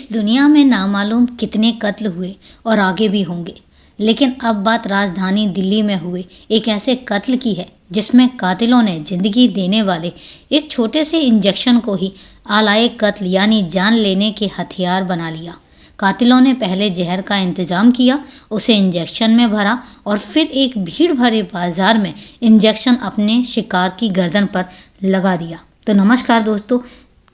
इस दुनिया में नामालूम कितने कत्ल हुए और आगे भी होंगे, लेकिन अब बात राजधानी दिल्ली में हुए एक ऐसे कत्ल की है जिसमें कातिलों ने जिंदगी देने वाले एक छोटे से इंजेक्शन को ही आलाए कत्ल यानी जान लेने के हथियार बना लिया। कातिलों ने पहले जहर का इंतजाम किया, उसे इंजेक्शन में भरा और फिर एक भीड़ भरे बाजार में इंजेक्शन अपने शिकार की गर्दन पर लगा दिया। तो नमस्कार दोस्तों,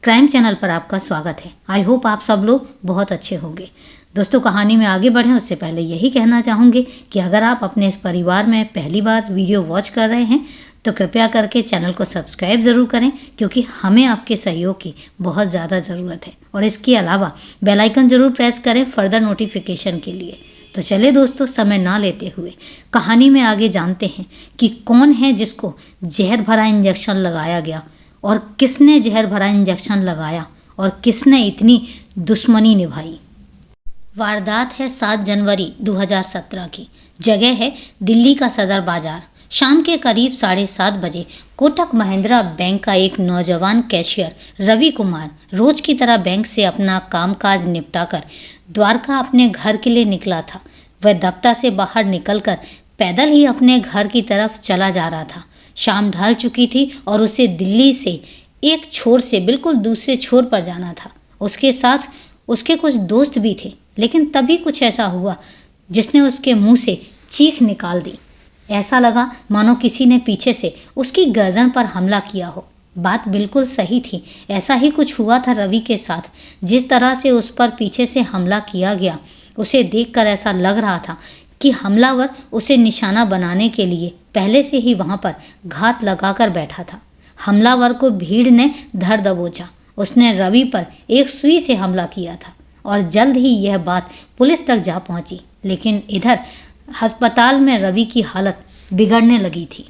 क्राइम चैनल पर आपका स्वागत है। आई होप आप सब लोग बहुत अच्छे होंगे। दोस्तों, कहानी में आगे बढ़ें उससे पहले यही कहना चाहूँगी कि अगर आप अपने इस परिवार में पहली बार वीडियो वॉच कर रहे हैं तो कृपया करके चैनल को सब्सक्राइब ज़रूर करें, क्योंकि हमें आपके सहयोग की बहुत ज़्यादा ज़रूरत है। और इसके अलावा बेल आइकन ज़रूर प्रेस करें फर्दर नोटिफिकेशन के लिए। तो चलिए दोस्तों, समय ना लेते हुए कहानी में आगे जानते हैं कि कौन है जिसको जहर भरा इंजेक्शन लगाया गया और किसने जहर भरा इंजेक्शन लगाया और किसने इतनी दुश्मनी निभाई। वारदात है 7 जनवरी 2017 की। जगह है दिल्ली का सदर बाजार। शाम के करीब 7:30 बजे कोटक महिंद्रा बैंक का एक नौजवान कैशियर रवि कुमार रोज की तरह बैंक से अपना कामकाज निपटाकर द्वारका अपने घर के लिए निकला था। वह दफ्तर से बाहर निकलकर पैदल ही अपने घर की तरफ चला जा रहा था। शाम ढल चुकी थी और उसे दिल्ली से एक छोर से बिल्कुल दूसरे छोर पर जाना था। उसके साथ उसके कुछ दोस्त भी थे, लेकिन तभी कुछ ऐसा हुआ जिसने उसके मुंह से चीख निकाल दी। ऐसा लगा मानो किसी ने पीछे से उसकी गर्दन पर हमला किया हो। बात बिल्कुल सही थी, ऐसा ही कुछ हुआ था रवि के साथ। जिस तरह से उस पर पीछे से हमला किया गया, उसे देखकर ऐसा लग रहा था कि हमलावर उसे निशाना बनाने के लिए पहले से ही वहां पर घात लगाकर बैठा था। हमलावर को भीड़ ने धर दबोचा। उसने रवि पर एक सुई से हमला किया था और जल्द ही यह बात पुलिस तक जा पहुंची। लेकिन इधर अस्पताल में रवि की हालत बिगड़ने लगी थी।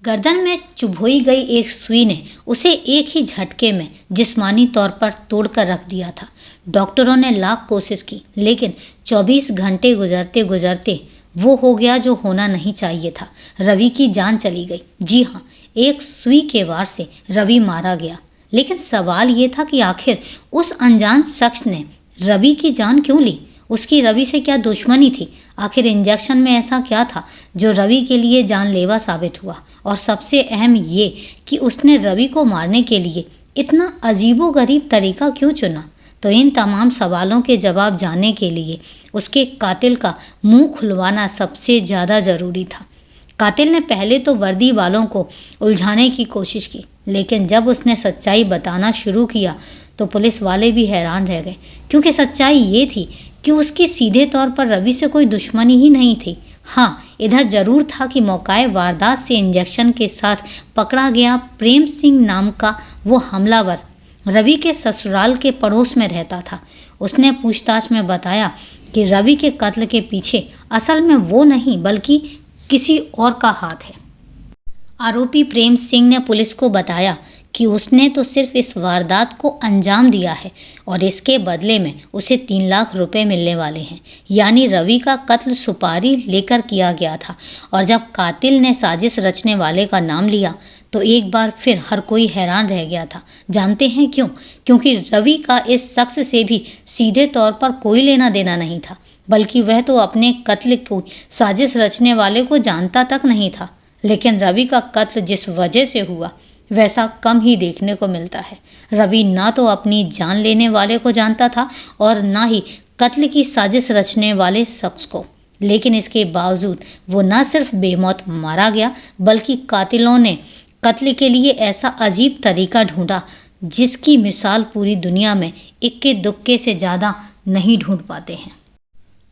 गर्दन में चुभोई गई एक सुई ने उसे एक ही झटके में जिस्मानी तौर पर तोड़कर रख दिया था। डॉक्टरों ने लाख कोशिश की, लेकिन 24 घंटे गुजरते गुजरते वो हो गया जो होना नहीं चाहिए था। रवि की जान चली गई। जी हाँ, एक सुई के वार से रवि मारा गया। लेकिन सवाल ये था कि आखिर उस अनजान शख्स ने रवि की जान क्यों ली? उसकी रवि से क्या दुश्मनी थी? आखिर इंजेक्शन में ऐसा क्या था जो रवि के लिए जानलेवा साबित हुआ? और सबसे अहम ये कि उसने रवि को मारने के लिए इतना अजीबोगरीब तरीका क्यों चुना? तो इन तमाम सवालों के जवाब जानने के लिए उसके कातिल का मुंह खुलवाना सबसे ज़्यादा ज़रूरी था। कातिल ने पहले तो वर्दी वालों को उलझाने की कोशिश की, लेकिन जब उसने सच्चाई बताना शुरू किया तो पुलिस वाले भी हैरान रह गए, क्योंकि सच्चाई ये थी कि उसकी सीधे तौर पर रवि से कोई दुश्मनी ही नहीं थी। हाँ, इधर जरूर था कि मौकाए वारदात से इंजेक्शन के साथ पकड़ा गया प्रेम सिंह नाम का वो हमलावर रवि के ससुराल के पड़ोस में रहता था। उसने पूछताछ में बताया कि रवि के कत्ल के पीछे असल में वो नहीं बल्कि किसी और का हाथ है। आरोपी प्रेम सिंह ने पुलिस को बताया कि उसने तो सिर्फ इस वारदात को अंजाम दिया है और इसके बदले में उसे 3 लाख रुपए मिलने वाले हैं। यानी रवि का कत्ल सुपारी लेकर किया गया था। और जब कातिल ने साजिश रचने वाले का नाम लिया तो एक बार फिर हर कोई हैरान रह गया था। जानते हैं क्यों? क्योंकि रवि का इस शख्स से भी सीधे तौर पर कोई लेना देना नहीं था, बल्कि वह तो अपने कत्ल को साजिश रचने वाले को जानता तक नहीं था। लेकिन रवि का कत्ल जिस वजह से हुआ वैसा कम ही देखने को मिलता है। रवि ना तो अपनी जान लेने वाले को जानता था और ना ही कत्ल की साजिश रचने वाले शख्स को। लेकिन इसके बावजूद वो न सिर्फ बेमौत मारा गया, बल्कि कातिलों ने कत्ल के लिए ऐसा अजीब तरीका ढूंढा जिसकी मिसाल पूरी दुनिया में इक्के दुक्के से ज़्यादा नहीं ढूंढ पाते हैं।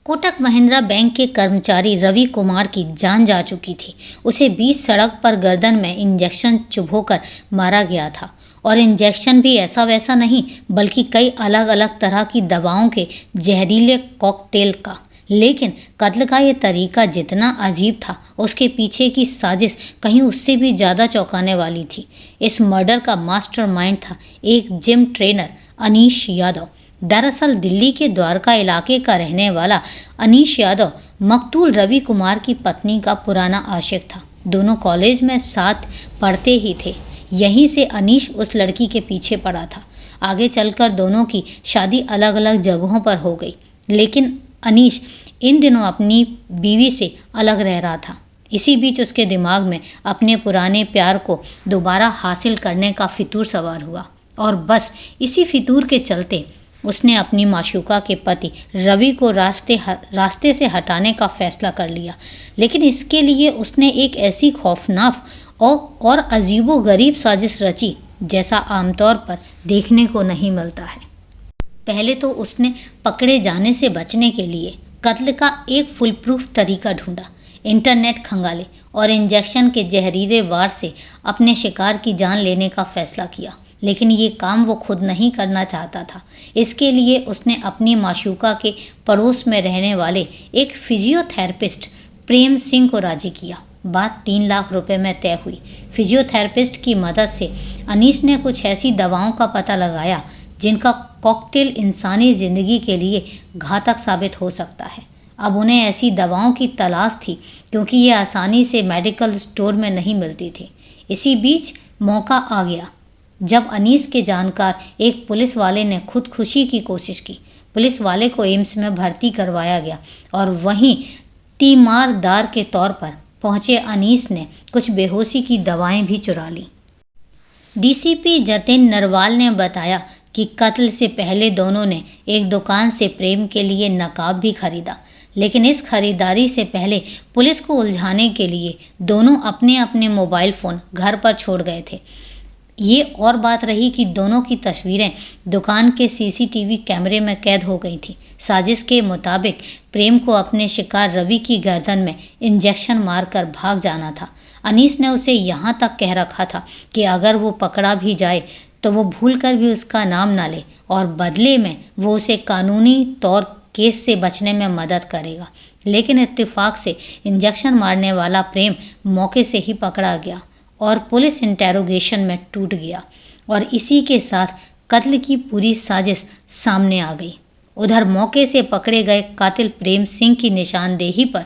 कोटक महिंद्रा बैंक के कर्मचारी रवि कुमार की जान जा चुकी थी। उसे बीच सड़क पर गर्दन में इंजेक्शन चुभोकर मारा गया था, और इंजेक्शन भी ऐसा वैसा नहीं बल्कि कई अलग अलग तरह की दवाओं के जहरीले कॉकटेल का। लेकिन कत्ल का ये तरीका जितना अजीब था, उसके पीछे की साजिश कहीं उससे भी ज़्यादा चौंकाने वाली थी। इस मर्डर का मास्टरमाइंड था एक जिम ट्रेनर अनीश यादव। दरअसल दिल्ली के द्वारका इलाके का रहने वाला अनीश यादव मकतूल रवि कुमार की पत्नी का पुराना आशिक था। दोनों कॉलेज में साथ पढ़ते ही थे। यहीं से अनीश उस लड़की के पीछे पड़ा था। आगे चलकर दोनों की शादी अलग अलग जगहों पर हो गई, लेकिन अनीश इन दिनों अपनी बीवी से अलग रह रहा था। इसी बीच उसके दिमाग में अपने पुराने प्यार को दोबारा हासिल करने का फितूर सवार हुआ और बस इसी फितूर के चलते उसने अपनी माशूका के पति रवि को रास्ते से हटाने का फैसला कर लिया। लेकिन इसके लिए उसने एक ऐसी खौफनाक और अजीबोगरीब साजिश रची जैसा आमतौर पर देखने को नहीं मिलता है। पहले तो उसने पकड़े जाने से बचने के लिए कत्ल का एक फुल प्रूफ तरीका ढूंढा। इंटरनेट खंगाले और इंजेक्शन के जहरीले वार से अपने शिकार की जान लेने का फैसला किया। लेकिन ये काम वो खुद नहीं करना चाहता था। इसके लिए उसने अपनी माशूका के पड़ोस में रहने वाले एक फिजियोथेरेपिस्ट प्रेम सिंह को राजी किया। बात 3 लाख रुपए में तय हुई। फिजियोथेरेपिस्ट की मदद से अनीश ने कुछ ऐसी दवाओं का पता लगाया जिनका कॉकटेल इंसानी ज़िंदगी के लिए घातक साबित हो सकता है। अब उन्हें ऐसी दवाओं की तलाश थी क्योंकि ये आसानी से मेडिकल स्टोर में नहीं मिलती थी। इसी बीच मौका आ गया जब अनीस के जानकार एक पुलिस वाले ने खुदकुशी की कोशिश की। पुलिस वाले को एम्स में भर्ती करवाया गया और वहीं तीमारदार के तौर पर पहुंचे अनीस ने कुछ बेहोशी की दवाएं भी चुरा ली। डीसीपी जतिन नरवाल ने बताया कि कत्ल से पहले दोनों ने एक दुकान से प्रेम के लिए नकाब भी खरीदा, लेकिन इस खरीदारी से पहले पुलिस को उलझाने के लिए दोनों अपने अपने मोबाइल फ़ोन घर पर छोड़ गए थे। ये और बात रही कि दोनों की तस्वीरें दुकान के सीसीटीवी कैमरे में कैद हो गई थी। साजिश के मुताबिक प्रेम को अपने शिकार रवि की गर्दन में इंजेक्शन मारकर भाग जाना था। अनीस ने उसे यहाँ तक कह रखा था कि अगर वो पकड़ा भी जाए तो वो भूलकर भी उसका नाम ना ले और बदले में वो उसे कानूनी तौर केस से बचने में मदद करेगा। लेकिन इत्तेफाक से इंजेक्शन मारने वाला प्रेम मौके से ही पकड़ा गया और पुलिस इंटेरोगेशन में टूट गया और इसी के साथ कत्ल की पूरी साजिश सामने आ गई। उधर मौके से पकड़े गए कातिल प्रेम सिंह की निशानदेही पर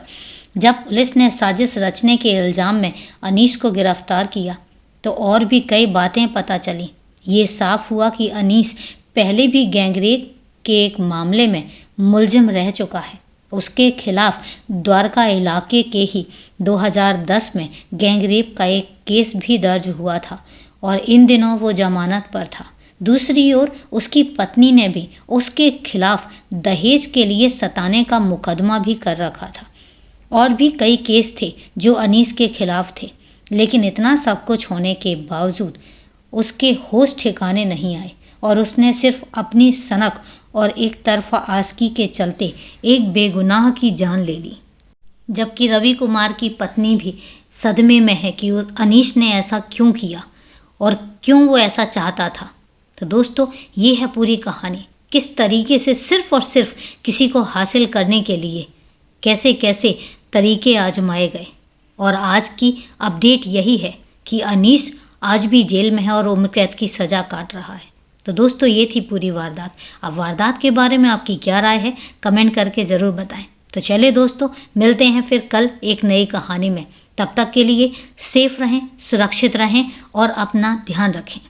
जब पुलिस ने साजिश रचने के इल्ज़ाम में अनीश को गिरफ्तार किया तो और भी कई बातें पता चली। ये साफ हुआ कि अनीस पहले भी गैंगरेप के एक मामले में मुलजिम रह चुका है। उसके खिलाफ द्वारका इलाके के ही 2010 में गैंगरेप का एक केस भी दर्ज हुआ था और इन दिनों वो जमानत पर था। दूसरी ओर उसकी पत्नी ने भी उसके खिलाफ दहेज के लिए सताने का मुकदमा भी कर रखा था और भी कई केस थे जो अनीस के खिलाफ थे। लेकिन इतना सब कुछ होने के बावजूद उसके होश ठिकाने नहीं आए और उसने सिर्फ अपनी सनक और एक तरफा आशिकी के चलते एक बेगुनाह की जान ले ली। जबकि रवि कुमार की पत्नी भी सदमे में है कि अनीश ने ऐसा क्यों किया और क्यों वो ऐसा चाहता था। तो दोस्तों, ये है पूरी कहानी। किस तरीके से सिर्फ और सिर्फ किसी को हासिल करने के लिए कैसे कैसे तरीके आजमाए गए। और आज की अपडेट यही है कि अनीश आज भी जेल में है और उम्र कैद की सज़ा काट रहा है। तो दोस्तों, ये थी पूरी वारदात। अब वारदात के बारे में आपकी क्या राय है कमेंट करके ज़रूर बताएं। तो चलिए दोस्तों, मिलते हैं फिर कल एक नई कहानी में। तब तक के लिए सेफ रहें, सुरक्षित रहें और अपना ध्यान रखें।